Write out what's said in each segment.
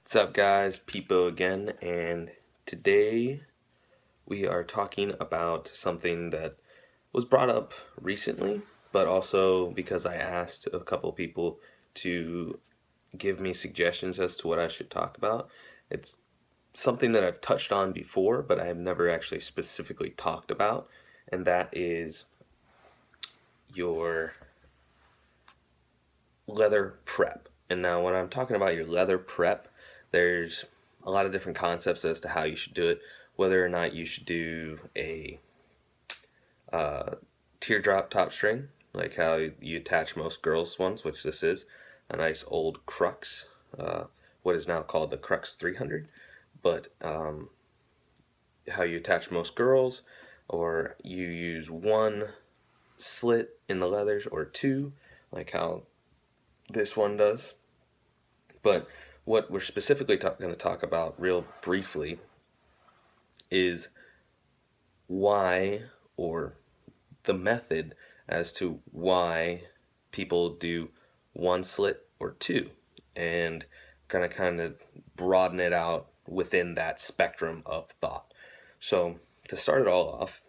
What's up, guys? Peepo again, and today we are talking about something that was brought up recently, but also because I asked a couple people to give me suggestions as to what I should talk about. It's something that I've touched on before, but I have never actually specifically talked about, and that is your leather prep. And now, when I'm talking about your leather prep, there's a lot of different concepts as to how you should do it. Whether or not you should do a uh, teardrop top string, like how you attach most girls' ones, which this is a nice old Crux, what is now called the Crux 300. But how you attach most girls, or you use one slit in the leathers, or two, like how this one does. But what we're specifically going to talk about real briefly is why, or the method as to why people do one slit or two, and gonna kind of broaden it out within that spectrum of thought. So to start it all off,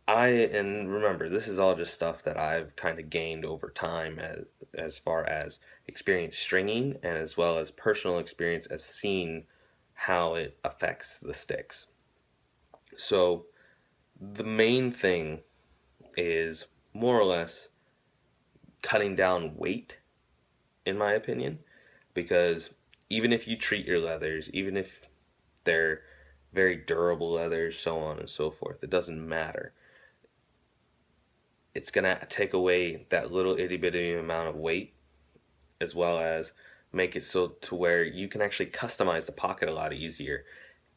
and remember, this is all just stuff that I've kind of gained over time, as far as experience stringing, and as well as personal experience as seeing how it affects the sticks. So the main thing is more or less cutting down weight, in my opinion, because even if you treat your leathers, even if they're very durable leathers, so on and so forth, it doesn't matter. It's gonna take away that little itty bitty amount of weight, as well as make it so to where you can actually customize the pocket a lot easier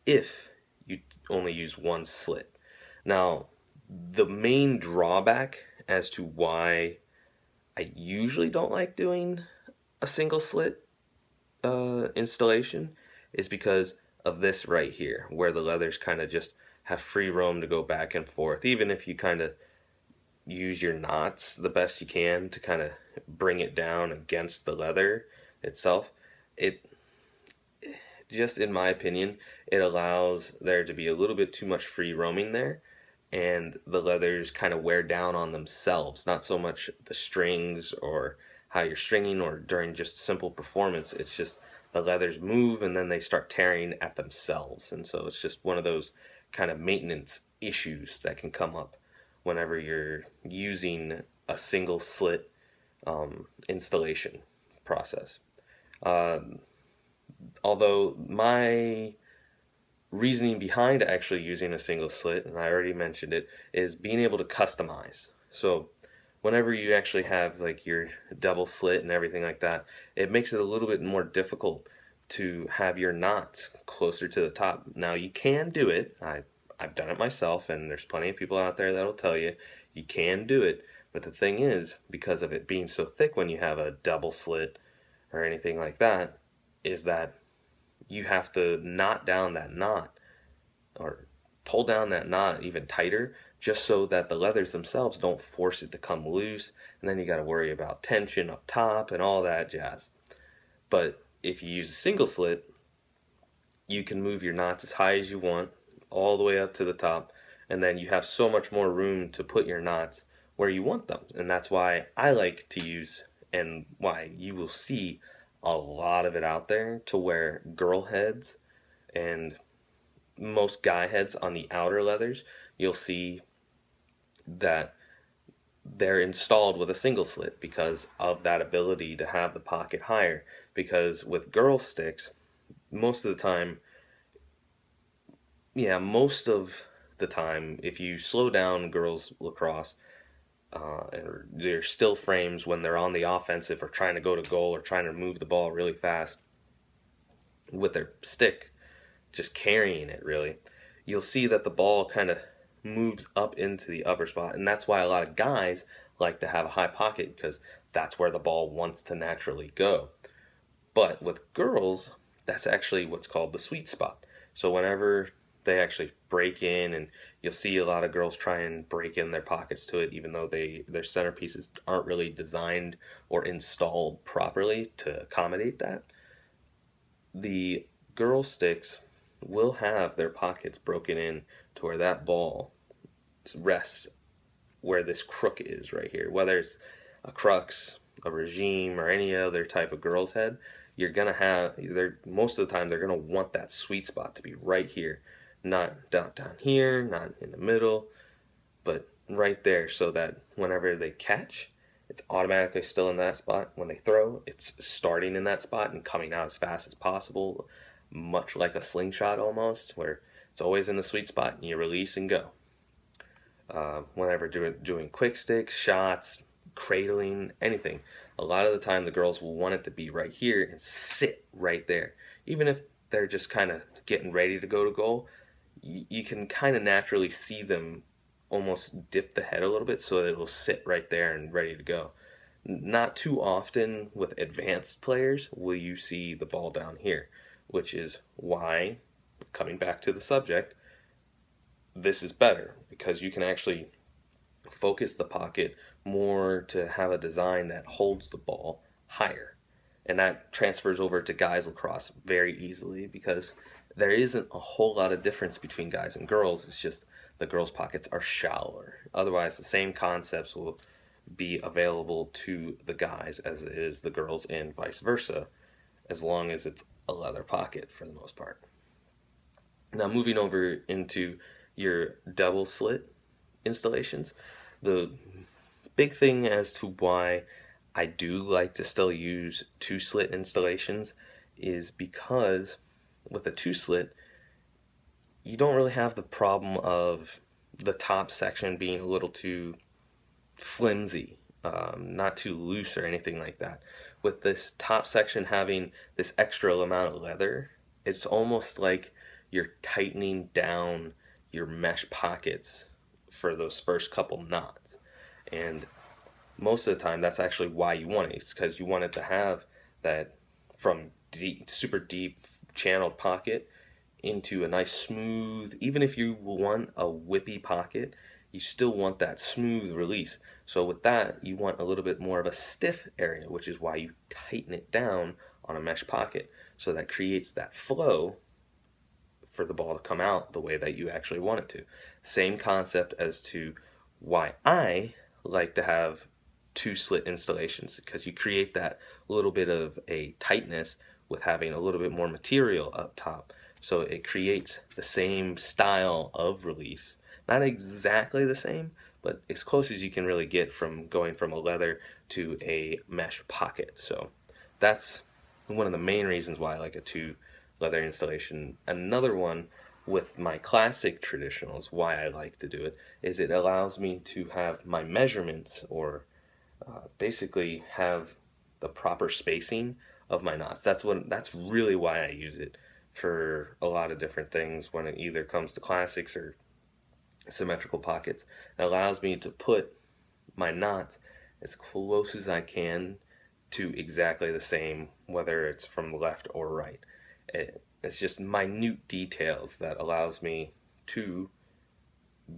if you only use one slit. Now, the main drawback as to why I usually don't like doing a single slit installation is because of this right here, where the leathers kind of just have free roam to go back and forth. Even if you kind of use your knots the best you can to kind of bring it down against the leather itself, it just, in my opinion, it allows there to be a little bit too much free roaming there, and the leathers kind of wear down on themselves. Not so much the strings or how you're stringing or during just simple performance. It's just the leathers move and then they start tearing at themselves. And so it's just one of those kind of maintenance issues that can come up whenever you're using a single slit installation process. Um, Although my reasoning behind actually using a single slit, and I already mentioned it, is being able to customize. So whenever you actually have like your double slit and everything like that, it makes it a little bit more difficult to have your knots closer to the top. Now you can do it. I've done it myself, and there's plenty of people out there that'll tell you you can do it. But the thing is, because of it being so thick when you have a double slit or anything like that, is that you have to knot down that knot, or pull down that knot even tighter, just so that the leathers themselves don't force it to come loose, and then you got to worry about tension up top and all that jazz. But if you use a single slit, you can move your knots as high as you want, all the way up to the top, and then you have so much more room to put your knots where you want them. And that's why I like to use, and why you will see a lot of it out there, to where girl heads and most guy heads on the outer leathers, you'll see that they're installed with a single slit because of that ability to have the pocket higher. Because with girl sticks, most of the time, most of the time, if you slow down girls lacrosse, and they're still frames when they're on the offensive or trying to go to goal or trying to move the ball really fast with their stick, just carrying it really, you'll see that the ball kind of moves up into the upper spot. And that's why a lot of guys like to have a high pocket, because that's where the ball wants to naturally go. But with girls, that's actually what's called the sweet spot. So whenever they actually break in, and you'll see a lot of girls try and break in their pockets to it, even though their centerpieces aren't really designed or installed properly to accommodate that. The girl sticks will have their pockets broken in to where that ball rests where this crook is right here. Whether it's a crux, a regime, or any other type of girl's head, you're gonna have they're most of the time they're gonna want that sweet spot to be right here, not down here, not in the middle, but right there, so that whenever they catch, it's automatically still in that spot. When they throw, it's starting in that spot and coming out as fast as possible, much like a slingshot almost, where it's always in the sweet spot and you release and go. Whenever doing quick sticks, shots, cradling, anything, a lot of the time the girls will want it to be right here and sit right there. Even if they're just kind of getting ready to go to goal, you can kind of naturally see them almost dip the head a little bit so that it'll sit right there and ready to go. Not too often with advanced players will you see the ball down here, which is why, coming back to the subject, this is better because you can actually focus the pocket more to have a design that holds the ball higher. And that transfers over to guys lacrosse very easily because there isn't a whole lot of difference between guys and girls. It's just the girls' pockets are shallower. Otherwise, the same concepts will be available to the guys as it is the girls, and vice versa, as long as it's a leather pocket for the most part. Now, moving over into your double slit installations, the big thing as to why I do like to still use two slit installations is because with a two slit, you don't really have the problem of the top section being a little too flimsy, not too loose or anything like that. With this top section having this extra amount of leather, it's almost like you're tightening down your mesh pockets for those first couple knots. And most of the time, that's actually why you want it. It's because you want it to have that from deep, super deep channeled pocket into a nice smooth, even if you want a whippy pocket, you still want that smooth release. So with that, you want a little bit more of a stiff area, which is why you tighten it down on a mesh pocket. So that creates that flow for the ball to come out the way that you actually want it to. Same concept as to why I like to have two slit installations, because you create that little bit of a tightness with having a little bit more material up top. So it creates the same style of release. Not exactly the same, but as close as you can really get from going from a leather to a mesh pocket. So that's one of the main reasons why I like a two leather installation. Another one with my classic traditionals, why I like to do it, is it allows me to have my measurements, or basically have the proper spacing of my knots. That's really why I use it for a lot of different things when it either comes to classics or symmetrical pockets. It allows me to put my knots as close as I can to exactly the same, whether it's from left or right. It's just minute details that allows me to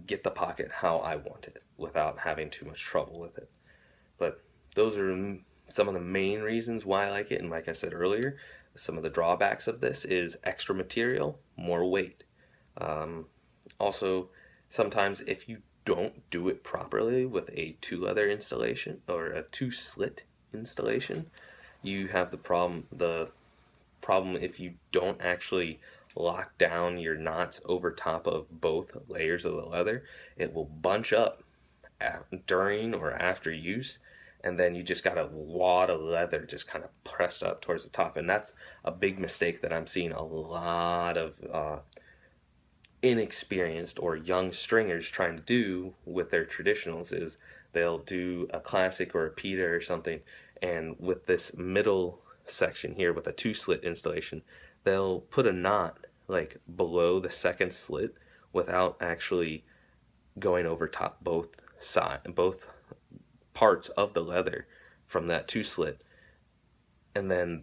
get the pocket how I want it without having too much trouble with it. But those are some of the main reasons why I like it. And like I said earlier, some of the drawbacks of this is extra material, more weight. Also, sometimes if you don't do it properly with a two leather installation or a two slit installation, you have the problem if you don't actually lock down your knots over top of both layers of the leather. It will bunch up during or after use, and then you just got a wad of leather just kind of pressed up towards the top. And that's a big mistake that I'm seeing a lot of inexperienced or young stringers trying to do with their traditionals. Is they'll do a classic or a pita or something, and with this middle section here with a two slit installation, they'll put a knot like below the second slit without actually going over top both parts of the leather from that two slit. And then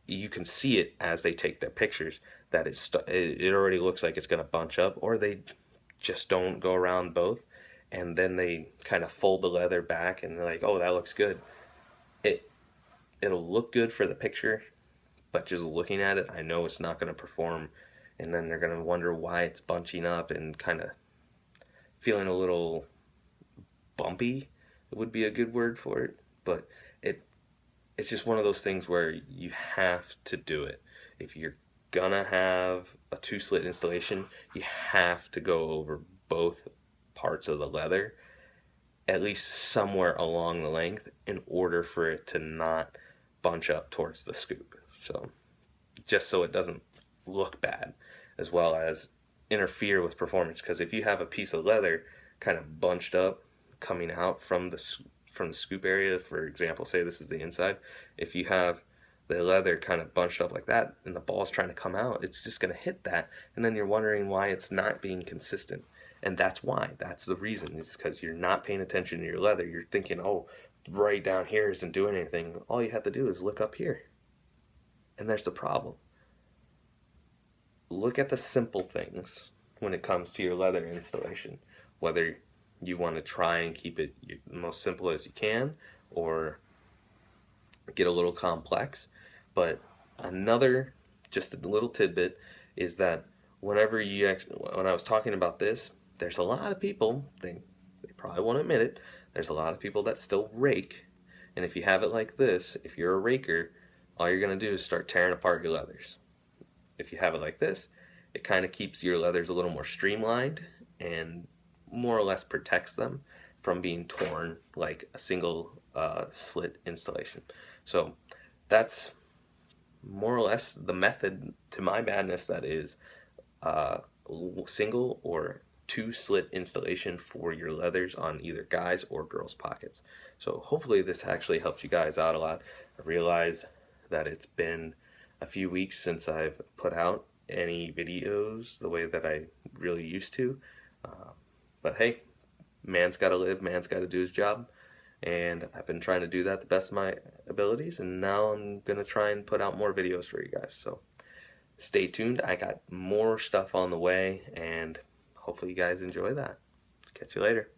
you can see it as they take their pictures that it already looks like it's going to bunch up, or they just don't go around both, and then they kind of fold the leather back and they're like, oh, that looks good. It'll look good for the picture, but just looking at it, I know it's not going to perform, and then they're going to wonder why it's bunching up and kind of feeling a little bumpy. It would be a good word for it, but it it's just one of those things where you have to do it. If you're gonna have a two slit installation, you have to go over both parts of the leather at least somewhere along the length in order for it to not bunch up towards the scoop. So just so it doesn't look bad, as well as interfere with performance. Because if you have a piece of leather kind of bunched up coming out from the scoop area, for example, say this is the inside, if you have the leather kind of bunched up like that and the ball's trying to come out, it's just going to hit that, and then you're wondering why it's not being consistent. And that's why. That's the reason. It's because you're not paying attention to your leather. You're thinking, oh, right down here isn't doing anything. All you have to do is look up here. And there's the problem. Look at the simple things when it comes to your leather installation. Whether you want to try and keep it the most simple as you can or get a little complex. But another, just a little tidbit, is that when I was talking about this, there's a lot of people, they probably won't admit it, there's a lot of people that still rake. And if you have it like this, if you're a raker, all you're going to do is start tearing apart your leathers. If you have it like this, it kind of keeps your leathers a little more streamlined and more or less protects them from being torn like a single slit installation. So that's more or less the method to my madness, that is single or two slit installation for your leathers on either guys or girls pockets. So hopefully this actually helps you guys out a lot. I realize that it's been a few weeks since I've put out any videos the way that I really used to, but hey, man's got to live, man's got to do his job, and I've been trying to do that the best of my abilities, and now I'm gonna try and put out more videos for you guys. So stay tuned. I got more stuff on the way, and hopefully you guys enjoy that. Catch you later.